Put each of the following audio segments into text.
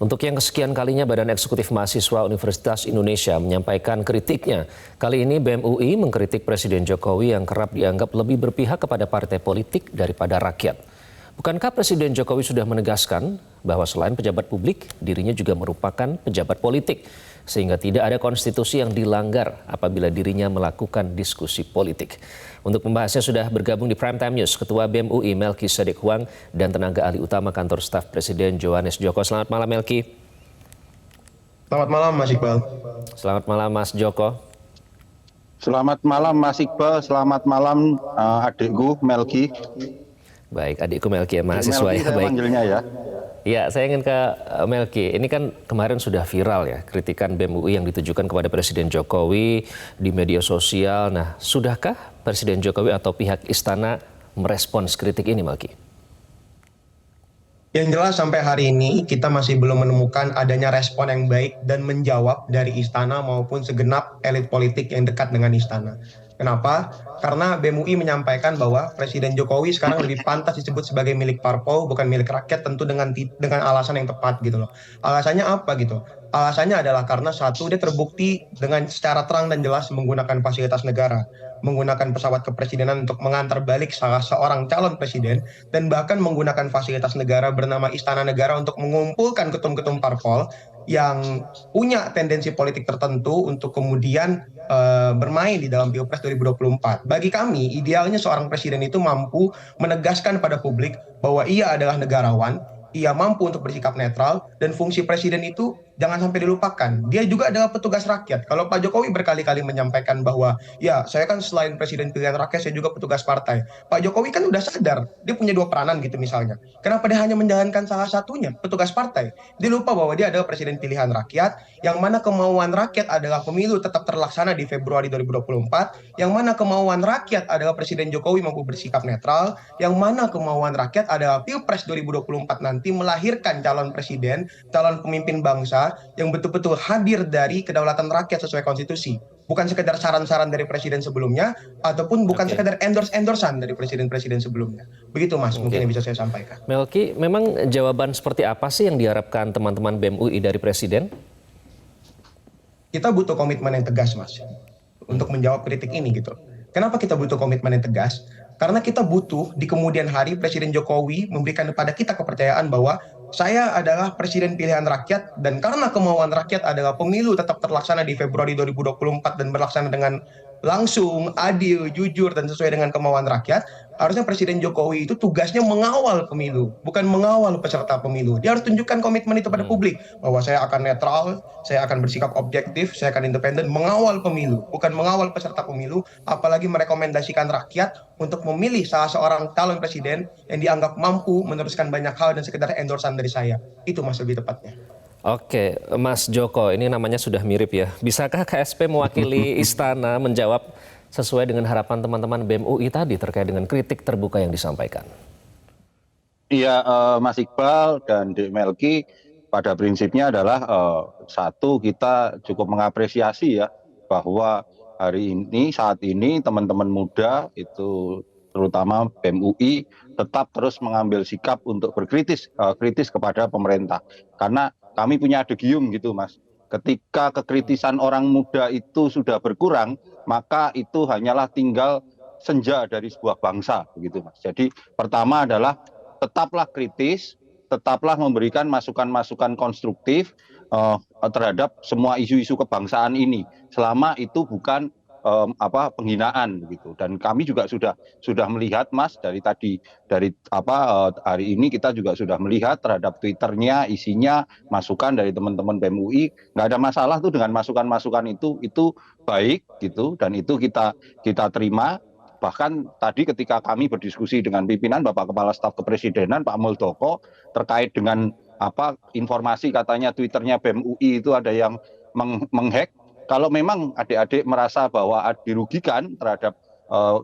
Untuk yang kesekian kalinya Badan Eksekutif Mahasiswa Universitas Indonesia menyampaikan kritiknya. Kali ini BEM UI mengkritik Presiden Jokowi yang kerap dianggap lebih berpihak kepada partai politik daripada rakyat. Bukankah Presiden Jokowi sudah menegaskan bahwa selain pejabat publik, dirinya juga merupakan pejabat politik, sehingga tidak ada konstitusi yang dilanggar apabila dirinya melakukan diskusi politik. Untuk membahasnya sudah bergabung di Primetime News Ketua BEM UI Melki Sedek Huang dan tenaga ahli utama Kantor Staf Presiden Johannes Joko. Selamat malam Melki. Selamat malam Mas Iqbal. Selamat malam Mas Joko. Selamat malam Mas Iqbal, selamat malam adikku Melki. Baik, adikku Melki ya, mahasiswa Melki, ya. saya Baik. panggilnya ya. Ya, saya ingin ke Melki. Ini kan kemarin sudah viral ya, kritikan BEM UI yang ditujukan kepada Presiden Jokowi di media sosial. Nah, sudahkah Presiden Jokowi atau pihak istana merespons kritik ini, Melki? Yang jelas sampai hari ini kita masih belum menemukan adanya respon yang baik dan menjawab dari istana maupun segenap elit politik yang dekat dengan istana. Kenapa? Karena BEM UI menyampaikan bahwa Presiden Jokowi sekarang lebih pantas disebut sebagai milik parpol, bukan milik rakyat, tentu dengan alasan yang tepat gitu loh. Alasannya apa gitu? Alasannya adalah karena satu, dia terbukti dengan secara terang dan jelas menggunakan fasilitas negara, menggunakan pesawat kepresidenan untuk mengantar balik salah seorang calon presiden, dan bahkan menggunakan fasilitas negara bernama Istana Negara untuk mengumpulkan ketum-ketum parpol yang punya tendensi politik tertentu untuk kemudian bermain di dalam Pilpres 2024. Bagi kami, idealnya seorang presiden itu mampu menegaskan pada publik bahwa ia adalah negarawan, ia mampu untuk bersikap netral, dan fungsi presiden itu jangan sampai dilupakan. Dia juga adalah petugas rakyat. Kalau Pak Jokowi berkali-kali menyampaikan bahwa, ya saya kan selain presiden pilihan rakyat, saya juga petugas partai. Pak Jokowi kan udah sadar, dia punya dua peranan gitu misalnya. Kenapa dia hanya menjalankan salah satunya, petugas partai? Dia lupa bahwa dia adalah presiden pilihan rakyat, yang mana kemauan rakyat adalah pemilu tetap terlaksana di Februari 2024, yang mana kemauan rakyat adalah Presiden Jokowi mampu bersikap netral, yang mana kemauan rakyat adalah Pilpres 2024 nanti melahirkan calon presiden, calon pemimpin bangsa yang betul-betul hadir dari kedaulatan rakyat sesuai konstitusi. Bukan sekedar saran-saran dari presiden sebelumnya, ataupun bukan sekedar endorse-endorsan dari presiden-presiden sebelumnya. Begitu Mas, mungkin yang bisa saya sampaikan. Melki, memang jawaban seperti apa sih yang diharapkan teman-teman BEM UI dari Presiden? Kita butuh komitmen yang tegas Mas, untuk menjawab kritik ini gitu. Kenapa kita butuh komitmen yang tegas? Karena kita butuh di kemudian hari Presiden Jokowi memberikan kepada kita kepercayaan bahwa saya adalah presiden pilihan rakyat, dan karena kemauan rakyat adalah pemilu tetap terlaksana di Februari 2024 dan berlaksana dengan langsung, adil, jujur, dan sesuai dengan kemauan rakyat, harusnya Presiden Jokowi itu tugasnya mengawal pemilu, bukan mengawal peserta pemilu. Dia harus tunjukkan komitmen itu pada publik, bahwa saya akan netral, saya akan bersikap objektif, saya akan independen, mengawal pemilu, bukan mengawal peserta pemilu, apalagi merekomendasikan rakyat untuk memilih salah seorang calon presiden yang dianggap mampu meneruskan banyak hal dan sekedar endorsan dari saya. Itu Mas lebih tepatnya. Oke, Mas Joko, ini namanya sudah mirip ya. Bisakah KSP mewakili istana menjawab sesuai dengan harapan teman-teman BEM UI tadi terkait dengan kritik terbuka yang disampaikan? Iya, Mas Iqbal dan Dek Melki, pada prinsipnya adalah satu, kita cukup mengapresiasi ya bahwa hari ini, saat ini teman-teman muda itu terutama BEM UI tetap terus mengambil sikap untuk kritis kepada pemerintah. Karena kami punya adegium gitu Mas, ketika kekritisan orang muda itu sudah berkurang, maka itu hanyalah tinggal senja dari sebuah bangsa begitu Mas. Jadi pertama adalah tetaplah kritis, tetaplah memberikan masukan-masukan konstruktif terhadap semua isu-isu kebangsaan ini, selama itu bukan penghinaan begitu. Dan kami juga sudah melihat Mas dari hari ini kita juga sudah melihat terhadap Twitternya, isinya masukan dari teman-teman BEM UI. Nggak ada masalah tuh dengan masukan-masukan itu baik gitu, dan itu kita terima. Bahkan tadi ketika kami berdiskusi dengan pimpinan Bapak Kepala Staf Kepresidenan Pak Muldoko terkait dengan informasi katanya Twitternya BEM UI itu ada yang menghack. Kalau memang adik-adik merasa bahwa dirugikan terhadap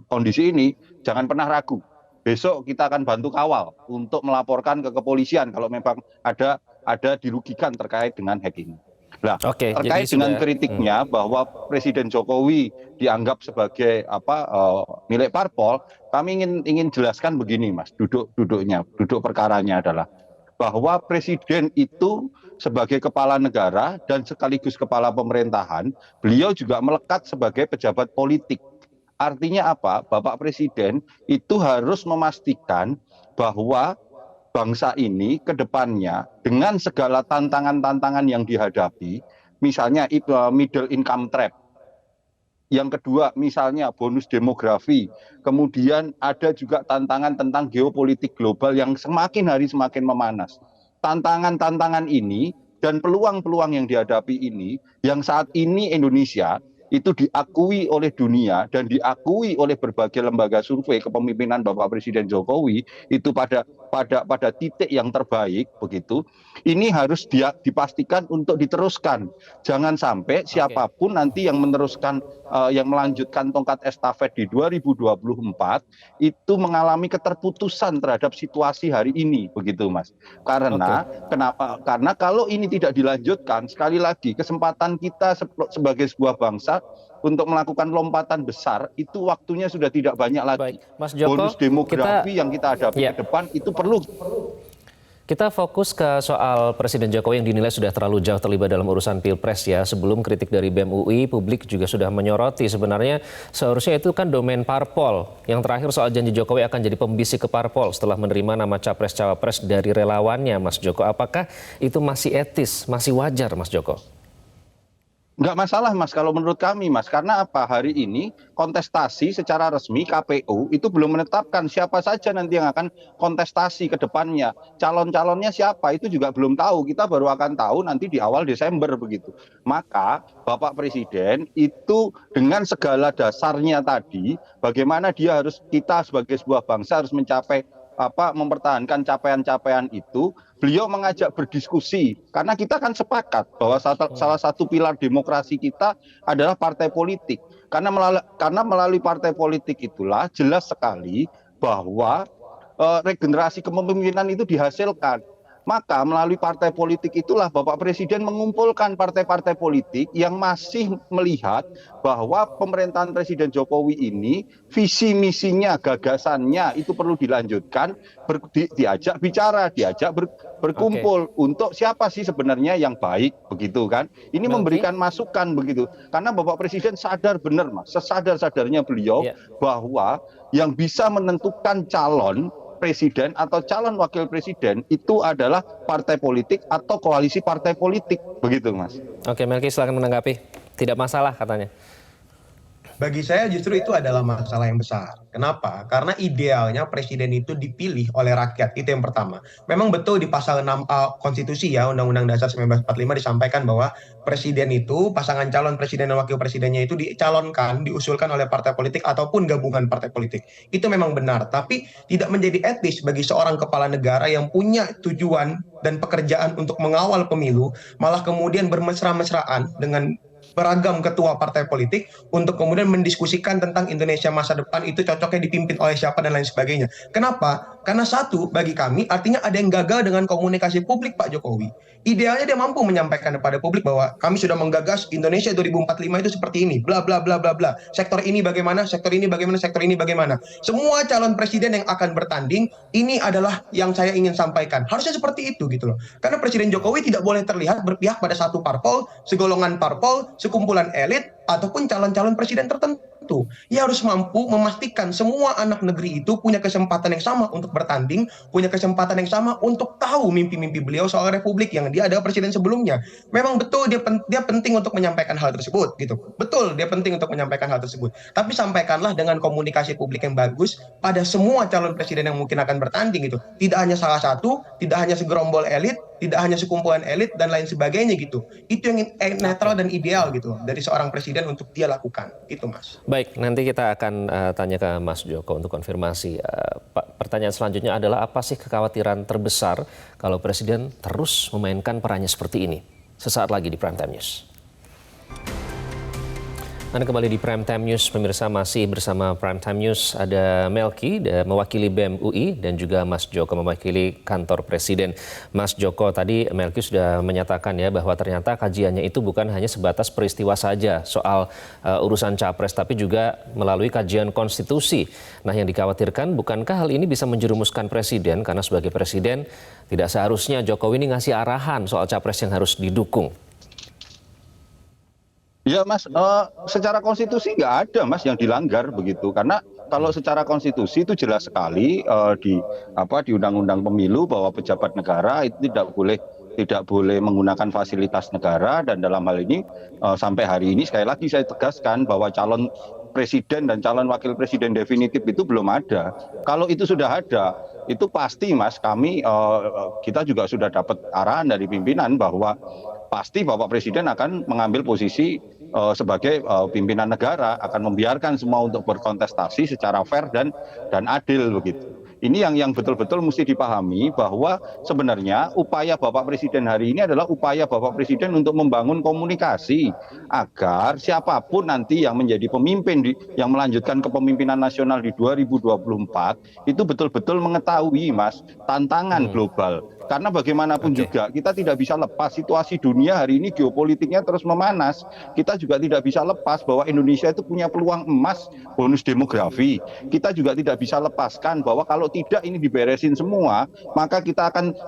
kondisi ini, jangan pernah ragu. Besok kita akan bantu kawal untuk melaporkan ke kepolisian kalau memang ada dirugikan terkait dengan hack ini. Nah, terkait dengan kritiknya bahwa Presiden Jokowi dianggap sebagai milik parpol, kami ingin jelaskan begini Mas, duduk perkaranya adalah bahwa presiden itu sebagai kepala negara dan sekaligus kepala pemerintahan, beliau juga melekat sebagai pejabat politik. Artinya apa? Bapak Presiden itu harus memastikan bahwa bangsa ini ke depannya dengan segala tantangan-tantangan yang dihadapi, misalnya middle income trap, yang kedua misalnya bonus demografi, kemudian ada juga tantangan tentang geopolitik global yang semakin hari semakin memanas. Tantangan-tantangan ini dan peluang-peluang yang dihadapi ini, yang saat ini Indonesia itu diakui oleh dunia dan diakui oleh berbagai lembaga survei kepemimpinan Bapak Presiden Jokowi itu pada titik yang terbaik begitu. Ini harus dipastikan untuk diteruskan. Jangan sampai siapapun nanti yang meneruskan yang melanjutkan tongkat estafet di 2024 itu mengalami keterputusan terhadap situasi hari ini begitu Mas. Karena kenapa? Karena kalau ini tidak dilanjutkan, sekali lagi kesempatan kita sebagai sebuah bangsa untuk melakukan lompatan besar itu waktunya sudah tidak banyak lagi. Baik, Mas Joko, bonus demografi yang kita hadapi ke depan itu perlu. Kita fokus ke soal Presiden Jokowi yang dinilai sudah terlalu jauh terlibat dalam urusan Pilpres ya. Sebelum kritik dari BEM UI, publik juga sudah menyoroti sebenarnya seharusnya itu kan domain parpol. Yang terakhir soal janji Jokowi akan jadi pembisik ke parpol setelah menerima nama capres-cawapres dari relawannya, Mas Joko. Apakah itu masih etis, masih wajar, Mas Joko? Nggak masalah Mas kalau menurut kami Mas, karena apa, hari ini kontestasi secara resmi KPU itu belum menetapkan siapa saja nanti yang akan kontestasi ke depannya. Calon-calonnya siapa itu juga belum tahu, kita baru akan tahu nanti di awal Desember begitu. Maka Bapak Presiden itu dengan segala dasarnya tadi, bagaimana kita sebagai sebuah bangsa harus mencapai mempertahankan capaian-capaian itu, beliau mengajak berdiskusi karena kita kan sepakat bahwa salah satu pilar demokrasi kita adalah partai politik. Karena melalui partai politik itulah jelas sekali bahwa regenerasi kepemimpinan itu dihasilkan. Maka melalui partai politik itulah Bapak Presiden mengumpulkan partai-partai politik yang masih melihat bahwa pemerintahan Presiden Jokowi ini visi misinya, gagasannya itu perlu dilanjutkan, diajak bicara, diajak berkumpul untuk siapa sih sebenarnya yang baik begitu kan. Ini memberikan masukan begitu. Karena Bapak Presiden sadar benar Mas, sesadar-sadarnya beliau bahwa yang bisa menentukan calon presiden atau calon wakil presiden itu adalah partai politik atau koalisi partai politik begitu Mas. Oke, Melki silakan menanggapi. Tidak masalah katanya. Bagi saya justru itu adalah masalah yang besar. Kenapa? Karena idealnya presiden itu dipilih oleh rakyat, itu yang pertama. Memang betul di pasal 6A konstitusi ya, Undang-Undang Dasar 1945 disampaikan bahwa presiden itu, pasangan calon presiden dan wakil presidennya itu dicalonkan, diusulkan oleh partai politik ataupun gabungan partai politik. Itu memang benar, tapi tidak menjadi etis bagi seorang kepala negara yang punya tujuan dan pekerjaan untuk mengawal pemilu, malah kemudian bermesra-mesraan dengan beragam ketua partai politik untuk kemudian mendiskusikan tentang Indonesia masa depan itu cocoknya dipimpin oleh siapa dan lain sebagainya. Kenapa? Karena satu, bagi kami artinya ada yang gagal dengan komunikasi publik Pak Jokowi. Idealnya dia mampu menyampaikan kepada publik bahwa kami sudah menggagas Indonesia 2045 itu seperti ini, bla bla bla bla bla. Sektor ini bagaimana, sektor ini bagaimana, sektor ini bagaimana. Semua calon presiden yang akan bertanding, ini adalah yang saya ingin sampaikan. Harusnya seperti itu gitu loh. Karena Presiden Jokowi tidak boleh terlihat berpihak pada satu parpol, segolongan parpol, sekumpulan elit, ataupun calon-calon presiden tertentu. Ia harus mampu memastikan semua anak negeri itu punya kesempatan yang sama untuk bertanding, punya kesempatan yang sama untuk tahu mimpi-mimpi beliau soal republik yang dia adalah presiden sebelumnya. Memang betul dia penting untuk menyampaikan hal tersebut gitu. Betul dia penting untuk menyampaikan hal tersebut. Tapi sampaikanlah dengan komunikasi publik yang bagus pada semua calon presiden yang mungkin akan bertanding gitu. Tidak hanya salah satu, tidak hanya segerombol elit, tidak hanya sekumpulan elit dan lain sebagainya gitu. Itu yang netral dan ideal gitu dari seorang presiden untuk dia lakukan. Itu Mas. Baik, nanti kita akan tanya ke Mas Joko untuk konfirmasi. Pertanyaan selanjutnya adalah apa sih kekhawatiran terbesar kalau presiden terus memainkan perannya seperti ini? Sesaat lagi di Prime Time News. Anda kembali di Prime Time News, pemirsa. Masih bersama Prime Time News, ada Melki mewakili BEM UI dan juga Mas Joko mewakili kantor Presiden. Mas Joko, tadi Melki sudah menyatakan ya bahwa ternyata kajiannya itu bukan hanya sebatas peristiwa saja soal urusan capres, tapi juga melalui kajian konstitusi. Nah, yang dikhawatirkan bukankah hal ini bisa menjerumuskan Presiden, karena sebagai Presiden tidak seharusnya Jokowi ini ngasih arahan soal capres yang harus didukung. Ya Mas, secara konstitusi nggak ada Mas yang dilanggar begitu, karena kalau secara konstitusi itu jelas sekali di Undang-Undang Pemilu bahwa pejabat negara itu tidak boleh menggunakan fasilitas negara, dan dalam hal ini sampai hari ini sekali lagi saya tegaskan bahwa calon presiden dan calon wakil presiden definitif itu belum ada. Kalau itu sudah ada, itu pasti Mas, kita juga sudah dapat arahan dari pimpinan bahwa pasti Bapak Presiden akan mengambil posisi sebagai pimpinan negara, akan membiarkan semua untuk berkontestasi secara fair dan adil begitu. Ini yang betul-betul mesti dipahami bahwa sebenarnya upaya Bapak Presiden hari ini adalah upaya Bapak Presiden untuk membangun komunikasi agar siapapun nanti yang menjadi pemimpin yang melanjutkan kepemimpinan nasional di 2024 itu betul-betul mengetahui Mas tantangan global. Karena bagaimanapun juga kita tidak bisa lepas situasi dunia hari ini geopolitiknya terus memanas. Kita juga tidak bisa lepas bahwa Indonesia itu punya peluang emas bonus demografi. Kita juga tidak bisa lepaskan bahwa kalau tidak ini diberesin semua, maka kita akan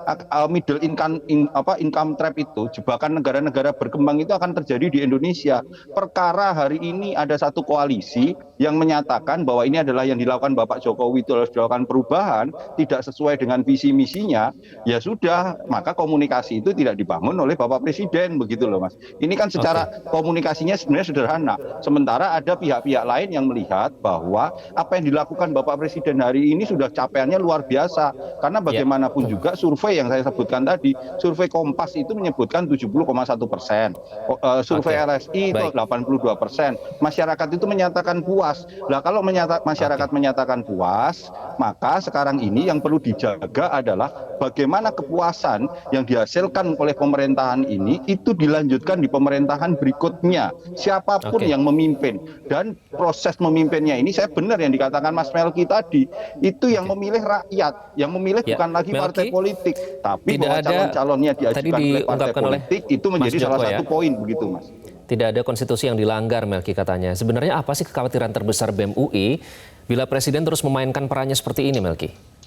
middle income trap itu, jebakan negara-negara berkembang itu akan terjadi di Indonesia. Perkara hari ini ada satu koalisi yang menyatakan bahwa ini adalah yang dilakukan Bapak Jokowi itu harus dilakukan perubahan, tidak sesuai dengan visi misinya, ya sudah, maka komunikasi itu tidak dibangun oleh Bapak Presiden begitu loh Mas. Ini kan secara komunikasinya sebenarnya sederhana. Sementara ada pihak-pihak lain yang melihat bahwa apa yang dilakukan Bapak Presiden hari ini sudah capaiannya luar biasa. Karena bagaimanapun juga survei yang saya sebutkan tadi, survei Kompas itu menyebutkan 70,1%, survei LSI itu 82%. Masyarakat itu menyatakan puas. Nah, kalau masyarakat menyatakan puas, maka sekarang ini yang perlu dijaga adalah bagaimana kepuasan yang dihasilkan oleh pemerintahan ini itu dilanjutkan di pemerintahan berikutnya, siapapun yang memimpin. Dan proses memimpinnya ini, saya benar yang dikatakan Mas Melki tadi, itu yang memilih rakyat, yang memilih bukan lagi partai politik, tapi bahwa calon-calonnya diajukan oleh partai politik itu menjadi salah satu poin begitu Mas. Tidak ada konstitusi yang dilanggar, Melki katanya. Sebenarnya apa sih kekhawatiran terbesar BEM UI bila Presiden terus memainkan perannya seperti ini, Melki?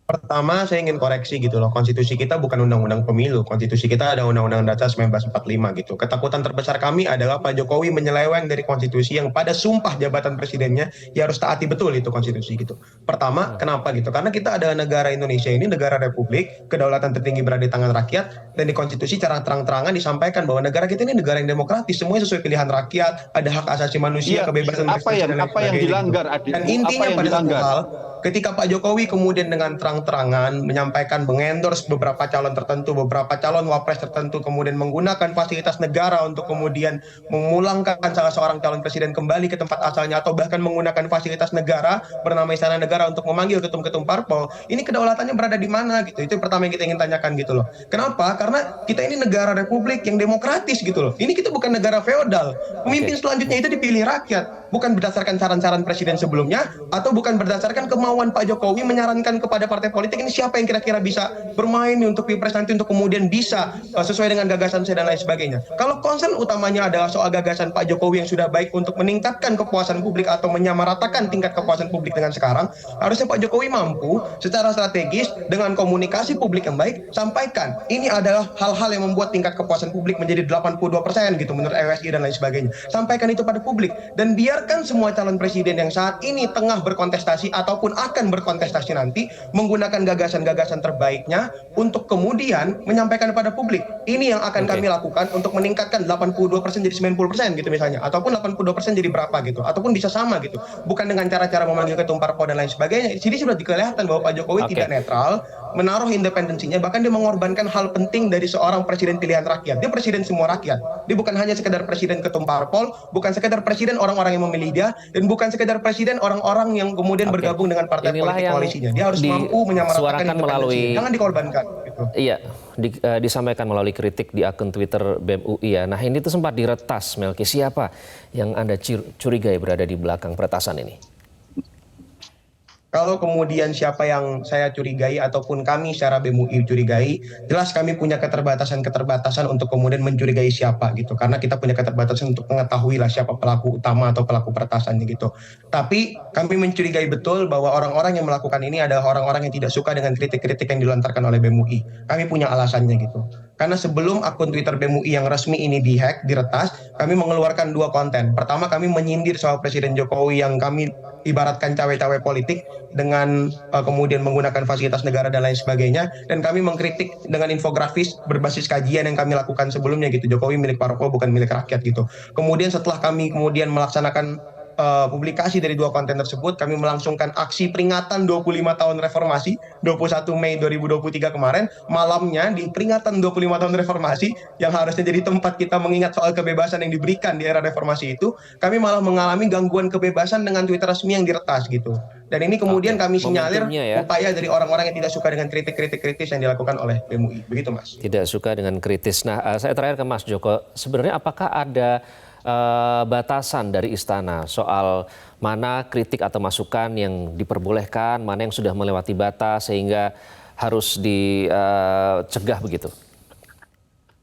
Pertama, saya ingin koreksi gitu loh. Konstitusi kita bukan undang-undang pemilu. Konstitusi kita ada undang-undang dasar 1945 gitu. Ketakutan terbesar kami adalah Pak Jokowi menyeleweng dari konstitusi yang pada sumpah jabatan presidennya ya harus taati betul itu konstitusi gitu. Pertama, kenapa gitu? Karena kita ada negara Indonesia ini negara republik, kedaulatan tertinggi berada di tangan rakyat, dan di konstitusi cara terang-terangan disampaikan bahwa negara kita ini negara yang demokratis, semuanya sesuai pilihan rakyat, ada hak asasi manusia, kebebasan berekspresi dan lain sebagainya. Yang dilanggar, gitu. Dan intinya pada satu hal, ketika Pak Jokowi kemudian dengan terang-terangan menyampaikan mengendorse beberapa calon tertentu, beberapa calon wapres tertentu, kemudian menggunakan fasilitas negara untuk kemudian memulangkan salah seorang calon presiden kembali ke tempat asalnya, atau bahkan menggunakan fasilitas negara bernama Istana Negara untuk memanggil ketum-ketum parpol, ini kedaulatannya berada di mana gitu. Itu yang pertama yang kita ingin tanyakan gitu loh. Kenapa? Karena kita ini negara republik yang demokratis gitu loh. Ini kita bukan negara feodal. Pemimpin selanjutnya itu dipilih rakyat, bukan berdasarkan saran-saran presiden sebelumnya, atau bukan berdasarkan kemauan Pak Jokowi menyarankan kepada partai politik ini siapa yang kira-kira bisa bermain untuk Pilpres nanti untuk kemudian bisa sesuai dengan gagasan saya dan lain sebagainya. Kalau concern utamanya adalah soal gagasan Pak Jokowi yang sudah baik untuk meningkatkan kepuasan publik atau menyamaratakan tingkat kepuasan publik dengan sekarang, harusnya Pak Jokowi mampu secara strategis dengan komunikasi publik yang baik sampaikan ini adalah hal-hal yang membuat tingkat kepuasan publik menjadi 82% gitu menurut LSI dan lain sebagainya. Sampaikan itu pada publik dan biarkan semua calon presiden yang saat ini tengah berkontestasi ataupun akan berkontestasi nanti menggunakan gagasan-gagasan terbaiknya untuk kemudian menyampaikan pada publik. Ini yang akan kami lakukan untuk meningkatkan 82% jadi 90% gitu misalnya, ataupun 82% jadi berapa gitu, ataupun bisa sama gitu. Bukan dengan cara-cara memanggil ketum parpol dan lain sebagainya. Jadi sudah kelihatan bahwa Pak Jokowi tidak netral, menaruh independensinya, bahkan dia mengorbankan hal penting dari seorang presiden pilihan rakyat. Dia presiden semua rakyat. Dia bukan hanya sekedar presiden ketum parpol, bukan sekedar presiden orang-orang yang memilih dia, dan bukan sekedar presiden, orang-orang yang kemudian bergabung dengan partai Inilah politik yang koalisinya. Dia harus mampu menyamaratakan independensinya. Jangan dikorbankan. Gitu. Iya, disampaikan melalui kritik di akun Twitter BEM UI ya. Nah ini tuh sempat diretas, Melki. Siapa yang Anda curigai berada di belakang peretasan ini? Kalau kemudian siapa yang saya curigai ataupun kami secara BEM UI curigai, jelas kami punya keterbatasan untuk kemudian mencurigai siapa gitu. Karena kita punya keterbatasan untuk mengetahui lah siapa pelaku utama atau pelaku peretasannya gitu. Tapi kami mencurigai betul bahwa orang-orang yang melakukan ini adalah orang-orang yang tidak suka dengan kritik-kritik yang dilontarkan oleh BEM UI. Kami punya alasannya gitu. Karena sebelum akun Twitter BEM UI yang resmi ini dihack, diretas, kami mengeluarkan 2 konten. Pertama, kami menyindir soal Presiden Jokowi yang kami ibaratkan cawe-cawe politik dengan kemudian menggunakan fasilitas negara dan lain sebagainya, dan kami mengkritik dengan infografis berbasis kajian yang kami lakukan sebelumnya gitu. Jokowi milik parpol bukan milik rakyat gitu. Kemudian setelah kami kemudian melaksanakan publikasi dari 2 konten tersebut, kami melangsungkan aksi peringatan 25 tahun reformasi 21 Mei 2023 kemarin. Malamnya di peringatan 25 tahun reformasi yang harusnya jadi tempat kita mengingat soal kebebasan yang diberikan di era reformasi itu, kami malah mengalami gangguan kebebasan dengan Twitter resmi yang diretas gitu. Dan ini kemudian kami sinyalir upaya dari orang-orang yang tidak suka dengan kritik-kritik kritis yang dilakukan oleh BEM UI. Begitu, Mas. Tidak suka dengan kritis. Nah, saya terakhir ke Mas Joko. Sebenarnya apakah ada batasan dari istana soal mana kritik atau masukan yang diperbolehkan, mana yang sudah melewati batas sehingga harus dicegah begitu?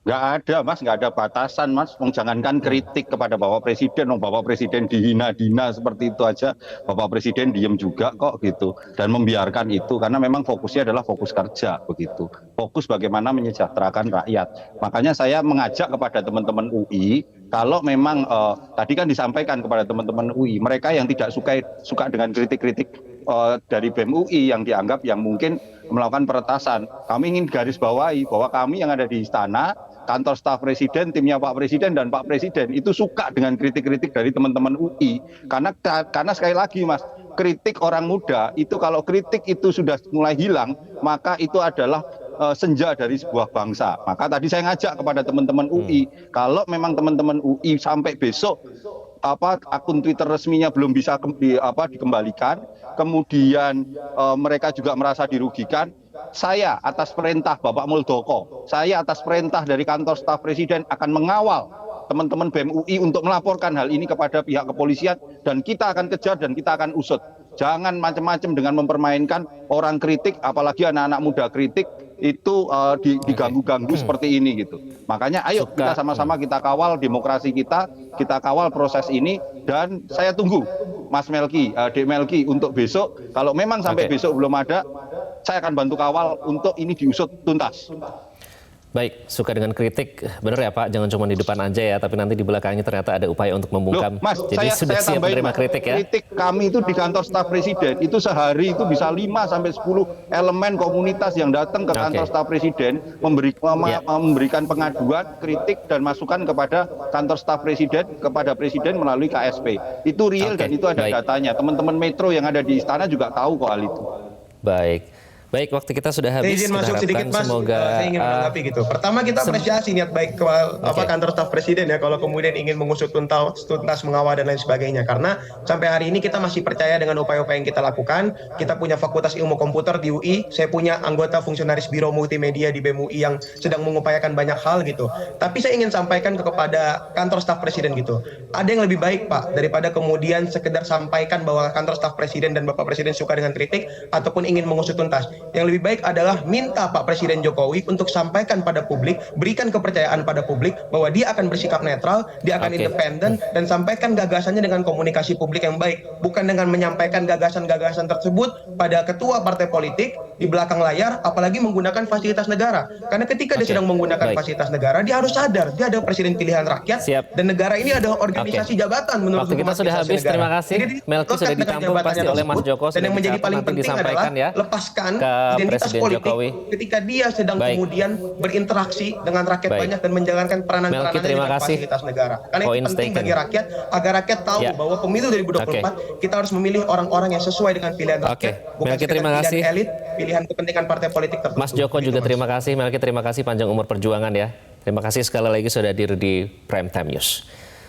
Nggak ada, Mas, nggak ada batasan, Mas. Jangankan kritik kepada Bapak Presiden, Bapak Presiden dihina-dina seperti itu aja, Bapak Presiden diem juga kok gitu, dan membiarkan itu karena memang fokusnya adalah fokus kerja begitu, fokus bagaimana menyejahterakan rakyat. Makanya saya mengajak kepada teman-teman UI, kalau memang tadi kan disampaikan kepada teman-teman UI, mereka yang tidak suka dengan kritik-kritik dari BEM UI yang dianggap yang mungkin melakukan peretasan, kami ingin garis bawahi bahwa kami yang ada di istana, kantor staf presiden, timnya Pak Presiden dan Pak Presiden itu suka dengan kritik-kritik dari teman-teman UI. Karena sekali lagi, Mas, kritik orang muda itu kalau kritik itu sudah mulai hilang, maka itu adalah senja dari sebuah bangsa. Maka tadi saya ngajak kepada teman-teman UI, kalau memang teman-teman UI sampai besok akun Twitter resminya belum bisa dikembalikan, kemudian mereka juga merasa dirugikan, saya atas perintah Bapak Muldoko, saya atas perintah dari kantor staf presiden akan mengawal teman-teman BEM UI untuk melaporkan hal ini kepada pihak kepolisian, dan kita akan kejar dan kita akan usut. Jangan macam-macam dengan mempermainkan orang kritik, apalagi anak-anak muda kritik itu diganggu-ganggu seperti ini gitu. Makanya ayo kita sama-sama kita kawal demokrasi kita kawal proses ini, dan saya tunggu Mas Melki, Dek Melki untuk besok. Kalau memang sampai besok belum ada, saya akan bantu kawal untuk ini diusut tuntas. Baik, suka dengan kritik, benar ya Pak, jangan cuma di depan aja ya, tapi nanti di belakangnya ternyata ada upaya untuk membungkam. Mas, jadi sudah siap menerima kritik ya? Kritik kami itu di kantor staf presiden, itu sehari itu bisa 5-10 elemen komunitas yang datang ke kantor staf presiden, memberikan pengaduan, kritik, dan masukan kepada kantor staf presiden, kepada presiden melalui KSP. Itu real dan itu ada datanya. Teman-teman Metro yang ada di istana juga tahu kok hal itu. Baik, waktu kita sudah habis. Izin masuk sedikit, Mas. Semoga saya ingin menanggapi gitu. Pertama, kita apresiasi niat baik kantor staf presiden ya, kalau kemudian ingin mengusut tuntas, mengawal dan lain sebagainya. Karena sampai hari ini kita masih percaya dengan upaya-upaya yang kita lakukan. Kita punya Fakultas Ilmu Komputer di UI. Saya punya anggota fungsionaris Biro Multimedia di BEM UI yang sedang mengupayakan banyak hal gitu. Tapi saya ingin sampaikan kepada kantor staf presiden gitu. Ada yang lebih baik, Pak, daripada kemudian sekedar sampaikan bahwa kantor staf presiden dan Bapak Presiden suka dengan kritik ataupun ingin mengusut tuntas. Yang lebih baik adalah minta Pak Presiden Jokowi untuk sampaikan pada publik, berikan kepercayaan pada publik bahwa dia akan bersikap netral, dia akan independen, dan sampaikan gagasannya dengan komunikasi publik yang baik, bukan dengan menyampaikan gagasan-gagasan tersebut pada ketua partai politik di belakang layar, apalagi menggunakan fasilitas negara. Karena ketika dia sedang menggunakan fasilitas negara, dia harus sadar dia adalah presiden pilihan rakyat. Dan negara ini adalah organisasi jabatan menurut waktu kita sudah habis. Negara. Terima kasih. Melki sudah ditampung pasti oleh Mas Joko. Dan yang menjadi paling penting adalah lepaskan identitas Presiden politik Jokowi. ketika dia sedang kemudian berinteraksi dengan rakyat banyak dan menjalankan peranan-peranannya dengan fasilitas negara. Karena itu penting bagi rakyat, agar rakyat tahu bahwa pemilu 2024 kita harus memilih orang-orang yang sesuai dengan pilihan rakyat, bukan pilihan elit, pilihan kepentingan partai politik tertentu. Mas Joko juga terima kasih. Melki terima kasih, panjang umur perjuangan ya. Terima kasih sekali lagi sudah hadir di Prime Time News.